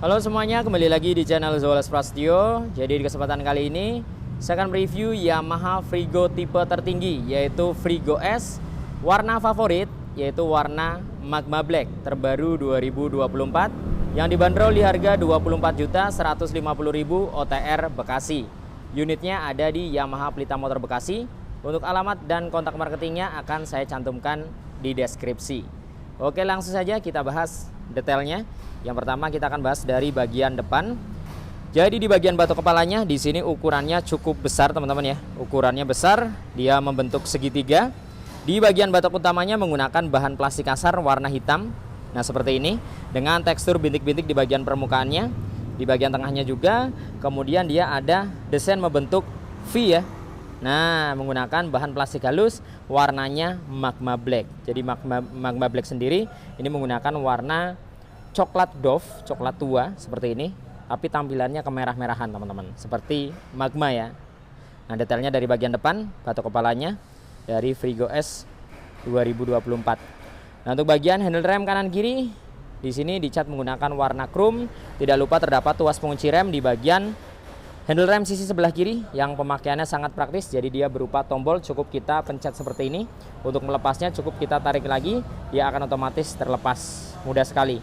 Halo semuanya, kembali lagi di channel Zoles Prasetyo. Jadi di kesempatan kali ini saya akan review Yamaha Frigo tipe tertinggi, yaitu Frigo S. Warna favorit yaitu warna Magma Black terbaru 2024 yang dibanderol di harga 24.150.000 OTR Bekasi. Unitnya ada di Yamaha Pelita Motor Bekasi. Untuk alamat dan kontak marketingnya akan saya cantumkan di deskripsi. Oke, langsung saja kita bahas detailnya. Yang pertama kita akan bahas dari bagian depan. Jadi di bagian batok kepalanya di sini ukurannya cukup besar teman-teman ya. Ukurannya besar, dia membentuk segitiga. Di bagian batok utamanya menggunakan bahan plastik kasar warna hitam. Nah seperti ini, dengan tekstur bintik-bintik di bagian permukaannya. Di bagian tengahnya juga. Kemudian dia ada desain membentuk V ya. Nah menggunakan bahan plastik halus warnanya Magma Black. Jadi Magma Black sendiri ini menggunakan warna coklat doff, coklat tua seperti ini, tapi tampilannya kemerah-merahan teman-teman, seperti Magma ya. Nah detailnya dari bagian depan batok kepalanya dari Frigo S 2024. Nah untuk bagian handle rem kanan kiri di sini dicat menggunakan warna chrome. Tidak lupa terdapat tuas pengunci rem di bagian handle rem sisi sebelah kiri yang pemakaiannya sangat praktis. Jadi dia berupa tombol, cukup kita pencet seperti ini. Untuk melepasnya cukup kita tarik lagi, dia akan otomatis terlepas, mudah sekali.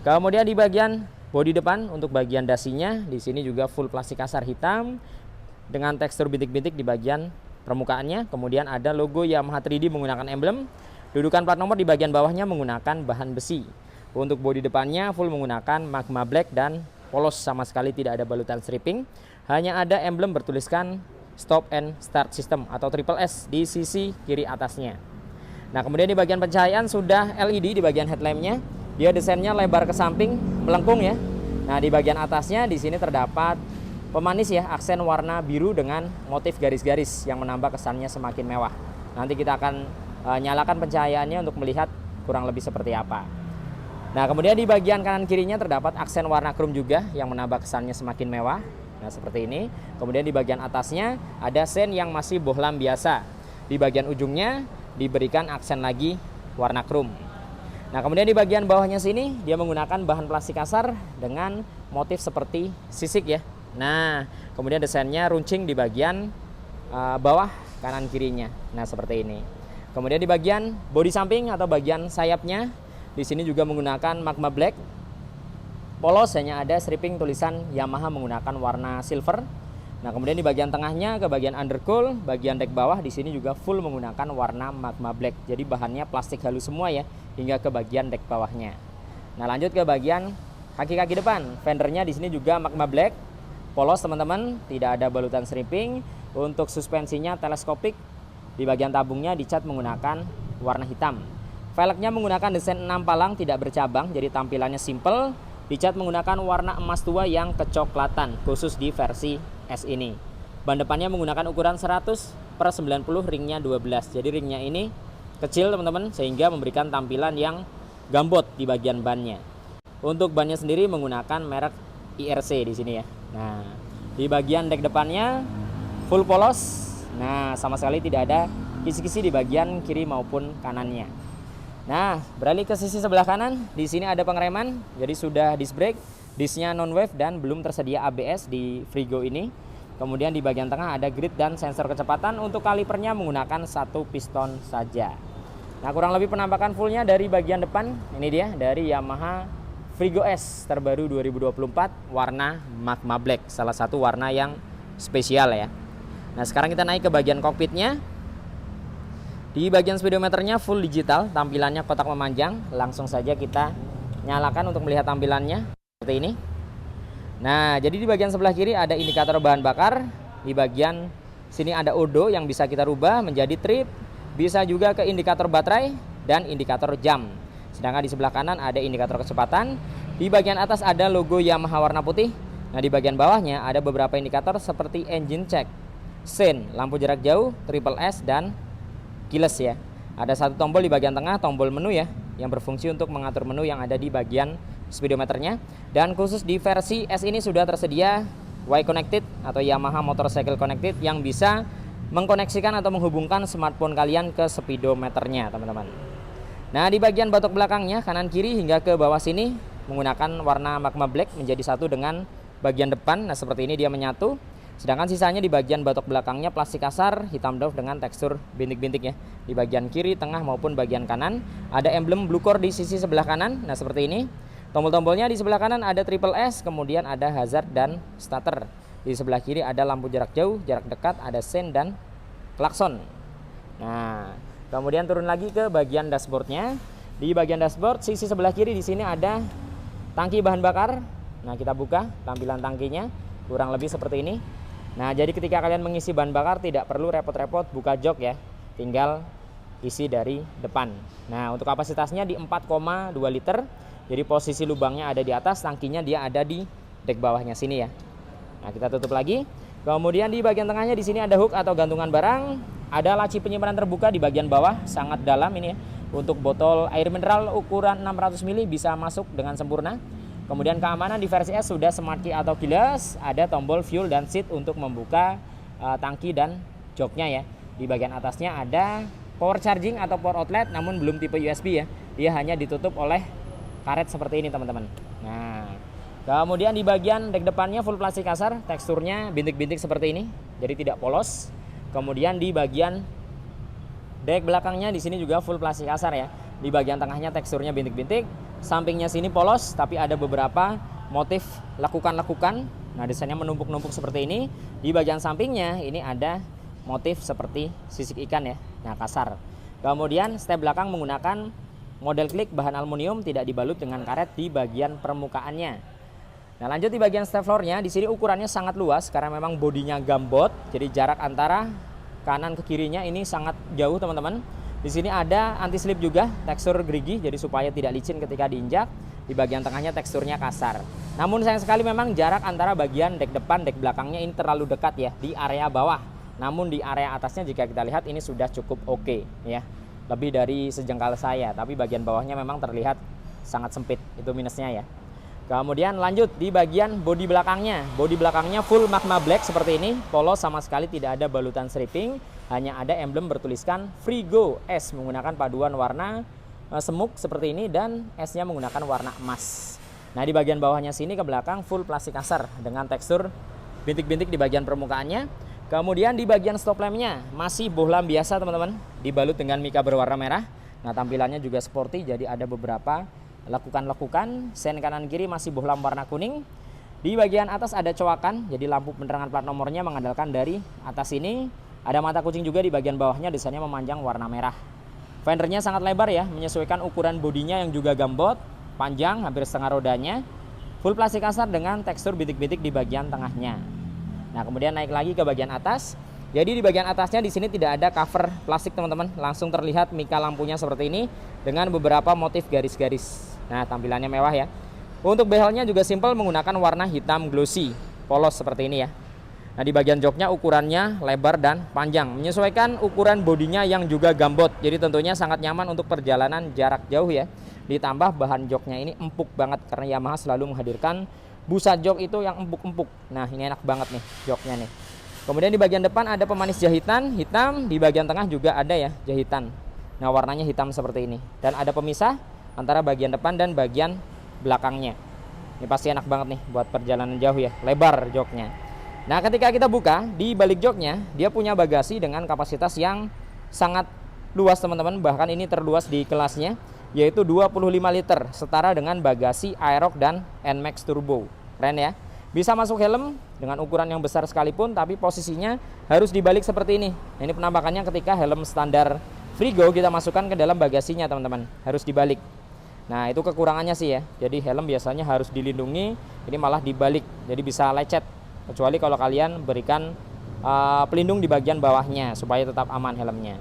Kemudian di bagian bodi depan untuk bagian dasinya di sini juga full plastik kasar hitam dengan tekstur bintik-bintik di bagian permukaannya. Kemudian ada logo Yamaha 3D menggunakan emblem. Dudukan plat nomor di bagian bawahnya menggunakan bahan besi. Untuk bodi depannya full menggunakan Magma Black dan polos, sama sekali tidak ada balutan stripping. Hanya ada emblem bertuliskan Stop and Start System atau Triple S di sisi kiri atasnya. Nah kemudian di bagian pencahayaan sudah LED di bagian headlampnya. Dia desainnya lebar ke samping, melengkung ya. Nah di bagian atasnya di sini terdapat pemanis ya, aksen warna biru dengan motif garis-garis yang menambah kesannya semakin mewah. Nanti kita akan nyalakan pencahayaannya untuk melihat kurang lebih seperti apa. Nah kemudian di bagian kanan kirinya terdapat aksen warna chrome juga yang menambah kesannya semakin mewah. Nah seperti ini. Kemudian di bagian atasnya ada sen yang masih bohlam biasa. Di bagian ujungnya diberikan aksen lagi warna chrome. Nah kemudian di bagian bawahnya sini dia menggunakan bahan plastik kasar dengan motif seperti sisik ya. Nah kemudian desainnya runcing di bagian bawah kanan kirinya. Nah seperti ini. Kemudian di bagian bodi samping atau bagian sayapnya di sini juga menggunakan Magma Black. Polos, hanya ada stripping tulisan Yamaha menggunakan warna silver. Nah kemudian di bagian tengahnya ke bagian undercool, bagian dek bawah di sini juga full menggunakan warna Magma Black. Jadi bahannya plastik halus semua ya, hingga ke bagian dek bawahnya. Nah lanjut ke bagian kaki-kaki depan, fendernya di sini juga Magma Black. Polos teman-teman, tidak ada balutan stripping. Untuk suspensinya teleskopik, di bagian tabungnya dicat menggunakan warna hitam. Velgnya menggunakan desain 6 palang tidak bercabang, jadi tampilannya simple. Dicat menggunakan warna emas tua yang kecoklatan, khusus di versi S ini. Ban depannya menggunakan ukuran 100/90, ringnya 12. Jadi ringnya ini kecil teman-teman, sehingga memberikan tampilan yang gambot di bagian bannya. Untuk bannya sendiri menggunakan merek IRC di sini ya. Nah, di bagian dek depannya full polos. Nah, sama sekali tidak ada kisi-kisi di bagian kiri maupun kanannya. Nah, beralih ke sisi sebelah kanan, di sini ada pengereman, jadi sudah disc brake, disknya non wave dan belum tersedia ABS di Frigo ini. Kemudian di bagian tengah ada grid dan sensor kecepatan. Untuk kalipernya menggunakan satu piston saja. Nah, kurang lebih penampakan fullnya dari bagian depan, ini dia dari Yamaha Frigo S terbaru 2024 warna Magma Black, salah satu warna yang spesial ya. Nah, sekarang kita naik ke bagian kokpitnya. Di bagian speedometernya full digital, tampilannya kotak memanjang. Langsung saja kita nyalakan untuk melihat tampilannya seperti ini. Nah, jadi di bagian sebelah kiri ada indikator bahan bakar. Di bagian sini ada odo yang bisa kita rubah menjadi trip. Bisa juga ke indikator baterai dan indikator jam. Sedangkan di sebelah kanan ada indikator kecepatan. Di bagian atas ada logo Yamaha warna putih. Nah, di bagian bawahnya ada beberapa indikator seperti engine check, sen, lampu jarak jauh, triple S, dan keyless ya. Ada satu tombol di bagian tengah, tombol menu ya, yang berfungsi untuk mengatur menu yang ada di bagian speedometernya. Dan khusus di versi S ini sudah tersedia Y Connected atau Yamaha Motorcycle Connected yang bisa mengkoneksikan atau menghubungkan smartphone kalian ke speedometernya teman-teman. Nah di bagian batok belakangnya kanan kiri hingga ke bawah sini menggunakan warna magma black menjadi satu dengan bagian depan. Nah seperti ini dia menyatu. Sedangkan sisanya di bagian batok belakangnya plastik kasar hitam doff dengan tekstur bintik-bintik ya. Di bagian kiri, tengah maupun bagian kanan ada emblem Blue Core di sisi sebelah kanan. Nah seperti ini. Tombol-tombolnya di sebelah kanan ada triple S, kemudian ada hazard dan starter. Di sebelah kiri ada lampu jarak jauh, jarak dekat, ada sen dan klakson. Nah, kemudian turun lagi ke bagian dashboardnya. Di bagian dashboard sisi sebelah kiri di sini ada tangki bahan bakar. Nah kita buka tampilan tangkinya kurang lebih seperti ini. Nah jadi ketika kalian mengisi bahan bakar tidak perlu repot-repot buka jok ya, tinggal isi dari depan. Nah untuk kapasitasnya di 4,2 liter. Jadi posisi lubangnya ada di atas, tangkinya dia ada di dek bawahnya sini ya. Nah kita tutup lagi. Kemudian di bagian tengahnya di sini ada hook atau gantungan barang. Ada laci penyimpanan terbuka di bagian bawah, sangat dalam ini ya. Untuk botol air mineral ukuran 600 ml bisa masuk dengan sempurna. Kemudian keamanan di versi S sudah smart key atau keyless, ada tombol fuel dan seat untuk membuka tangki dan joknya ya. Di bagian atasnya ada power charging atau power outlet, namun belum tipe USB ya. Dia hanya ditutup oleh karet seperti ini teman-teman. Nah, kemudian di bagian dek depannya full plastik kasar, teksturnya bintik-bintik seperti ini, jadi tidak polos. Kemudian di bagian dek belakangnya di sini juga full plastik kasar ya. Di bagian tengahnya teksturnya bintik-bintik. Sampingnya sini polos tapi ada beberapa motif lekukan-lekukan. Nah desainnya menumpuk-numpuk seperti ini. Di bagian sampingnya ini ada motif seperti sisik ikan ya. Nah kasar. Kemudian step belakang menggunakan model klik bahan aluminium, tidak dibalut dengan karet di bagian permukaannya. Nah lanjut di bagian step floornya. Di sini ukurannya sangat luas karena memang bodinya gambot. Jadi jarak antara kanan ke kirinya ini sangat jauh teman-teman. Di sini ada anti slip juga, tekstur gerigi jadi supaya tidak licin ketika diinjak. Di bagian tengahnya teksturnya kasar. Namun sayang sekali memang jarak antara bagian dek depan, dek belakangnya ini terlalu dekat ya di area bawah. Namun di area atasnya jika kita lihat ini sudah cukup oke ya. Lebih dari sejengkal saya, tapi bagian bawahnya memang terlihat sangat sempit. Itu minusnya ya. Kemudian lanjut di bagian bodi belakangnya. Bodi belakangnya full magma black seperti ini, polos sama sekali tidak ada balutan stripping, hanya ada emblem bertuliskan Frigo S menggunakan paduan warna semuk seperti ini dan S-nya menggunakan warna emas. Nah, di bagian bawahnya sini ke belakang full plastik kasar dengan tekstur bintik-bintik di bagian permukaannya. Kemudian di bagian stop lampnya masih bohlam biasa teman-teman, dibalut dengan mika berwarna merah. Nah, tampilannya juga sporty jadi ada beberapa lekukan-lekukan. Sen kanan kiri masih bohlam warna kuning. Di bagian atas ada coakan, jadi lampu penerangan plat nomornya mengandalkan dari atas ini. Ada mata kucing juga di bagian bawahnya, desainnya memanjang warna merah. Fendernya sangat lebar ya, menyesuaikan ukuran bodinya yang juga gambot, panjang hampir setengah rodanya. Full plastik kasar dengan tekstur bintik-bintik di bagian tengahnya. Nah kemudian naik lagi ke bagian atas. Jadi di bagian atasnya di sini tidak ada cover plastik teman-teman, langsung terlihat mika lampunya seperti ini dengan beberapa motif garis-garis. Nah tampilannya mewah ya. Untuk behelnya juga simpel menggunakan warna hitam glossy, polos seperti ini ya. Nah di bagian joknya ukurannya lebar dan panjang, menyesuaikan ukuran bodinya yang juga gambot. Jadi tentunya sangat nyaman untuk perjalanan jarak jauh ya. Ditambah bahan joknya ini empuk banget karena Yamaha selalu menghadirkan busa jok itu yang empuk-empuk. Nah ini enak banget nih joknya nih. Kemudian di bagian depan ada pemanis jahitan hitam, di bagian tengah juga ada ya jahitan. Nah warnanya hitam seperti ini. Dan ada pemisah antara bagian depan dan bagian belakangnya. Ini pasti enak banget nih buat perjalanan jauh ya, lebar joknya. Nah ketika kita buka, di balik joknya dia punya bagasi dengan kapasitas yang sangat luas teman-teman. Bahkan ini terluas di kelasnya, yaitu 25 liter, setara dengan bagasi Aerox dan NMAX Turbo. Keren ya. Bisa masuk helm dengan ukuran yang besar sekalipun, tapi posisinya harus dibalik seperti ini. Nah, ini penampakannya ketika helm standar Frigo kita masukkan ke dalam bagasinya teman-teman, harus dibalik. Nah itu kekurangannya sih ya. Jadi helm biasanya harus dilindungi, ini malah dibalik, jadi bisa lecet. Kecuali kalau kalian berikan pelindung di bagian bawahnya supaya tetap aman helmnya.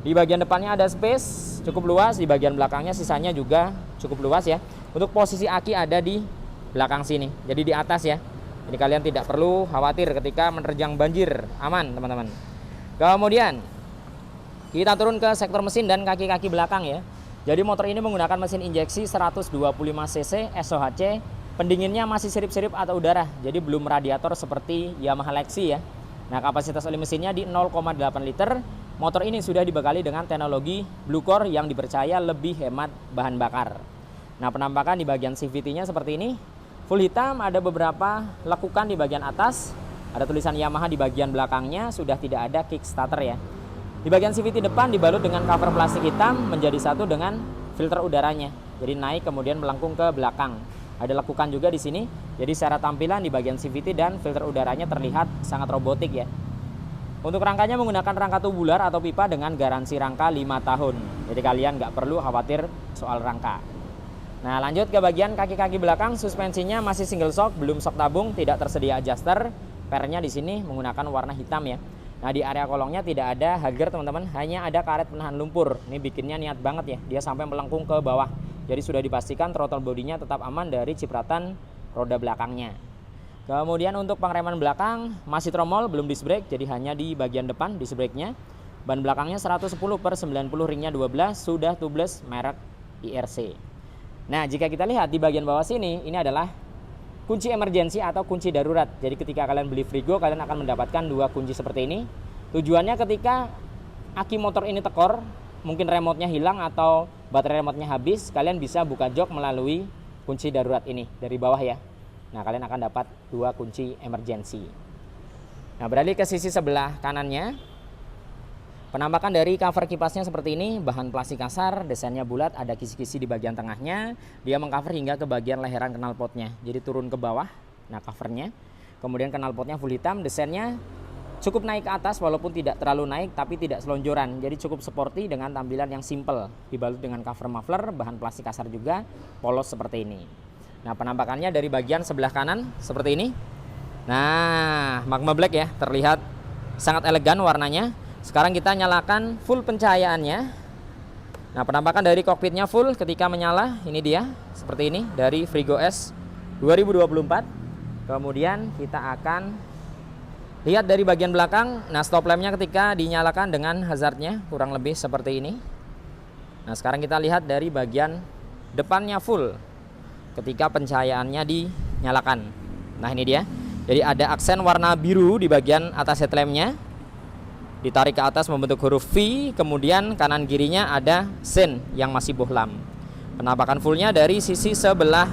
Di bagian depannya ada space cukup luas, di bagian belakangnya sisanya juga cukup luas ya. Untuk posisi aki ada di belakang sini, jadi di atas ya. Jadi kalian tidak perlu khawatir ketika menerjang banjir, aman teman-teman. Kemudian kita turun ke sektor mesin dan kaki-kaki belakang ya. Jadi motor ini menggunakan mesin injeksi 125 cc SOHC. Pendinginnya masih sirip-sirip atau udara, jadi belum radiator seperti Yamaha Lexi ya. Nah kapasitas oli mesinnya di 0,8 liter. Motor ini sudah dibekali dengan teknologi Blue Core yang dipercaya lebih hemat bahan bakar. Nah, penampakan di bagian CVT-nya seperti ini. Full hitam, ada beberapa lekukan di bagian atas. Ada tulisan Yamaha di bagian belakangnya, sudah tidak ada kickstarter ya. Di bagian CVT depan dibalut dengan cover plastik hitam menjadi satu dengan filter udaranya. Jadi naik kemudian melengkung ke belakang. Ada lekukan juga di sini. Jadi secara tampilan di bagian CVT dan filter udaranya terlihat sangat robotik ya. Untuk rangkanya menggunakan rangka tubular atau pipa dengan garansi rangka 5 tahun. Jadi kalian nggak perlu khawatir soal rangka. Nah, lanjut ke bagian kaki-kaki belakang. Suspensinya masih single shock, belum shock tabung, tidak tersedia adjuster. Pernya di sini menggunakan warna hitam ya. Nah, di area kolongnya tidak ada hager teman-teman, hanya ada karet penahan lumpur. Ini bikinnya niat banget ya, dia sampai melengkung ke bawah. Jadi sudah dipastikan throttle bodinya tetap aman dari cipratan roda belakangnya. Kemudian untuk pengereman belakang masih tromol, belum disc brake, jadi hanya di bagian depan disc brake-nya. Ban belakangnya 110/90 ringnya 12, sudah tubeless merek IRC. Nah, jika kita lihat di bagian bawah sini, ini adalah kunci emergency atau kunci darurat. Jadi ketika kalian beli Frigo, kalian akan mendapatkan 2 kunci seperti ini. Tujuannya ketika aki motor ini tekor, mungkin remote-nya hilang atau baterai remote-nya habis, kalian bisa buka jok melalui kunci darurat ini dari bawah ya. Nah, kalian akan dapat 2 kunci emergency. Nah, beralih ke sisi sebelah kanannya. Penampakan dari cover kipasnya seperti ini, bahan plastik kasar, desainnya bulat, ada kisi-kisi di bagian tengahnya. Dia mengcover hingga ke bagian leheran knalpotnya, jadi turun ke bawah. Nah, covernya, kemudian knalpotnya full hitam, desainnya cukup naik ke atas walaupun tidak terlalu naik, tapi tidak selonjoran. Jadi cukup sporty dengan tampilan yang simple, dibalut dengan cover muffler, bahan plastik kasar juga, polos seperti ini. Nah, penampakannya dari bagian sebelah kanan seperti ini. Nah, Magma Black ya, terlihat sangat elegan warnanya. Sekarang kita nyalakan full pencahayaannya. Nah, penampakan dari kokpitnya full ketika menyala, ini dia seperti ini dari Frigo S 2024. Kemudian kita akan lihat dari bagian belakang. Nah, stop lampnya ketika dinyalakan dengan hazardnya kurang lebih seperti ini. Nah, sekarang kita lihat dari bagian depannya full ketika pencahayaannya dinyalakan. Nah, ini dia. Jadi ada aksen warna biru di bagian atas headlampnya. Ditarik ke atas membentuk huruf V, kemudian kanan kirinya ada sen yang masih bohlam. Penampakan fullnya dari sisi sebelah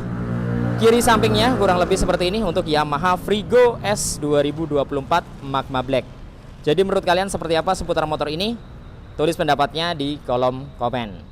kiri sampingnya kurang lebih seperti ini untuk Yamaha Frigo S 2024 Magma Black. Jadi menurut kalian seperti apa seputar motor ini? Tulis pendapatnya di kolom komen.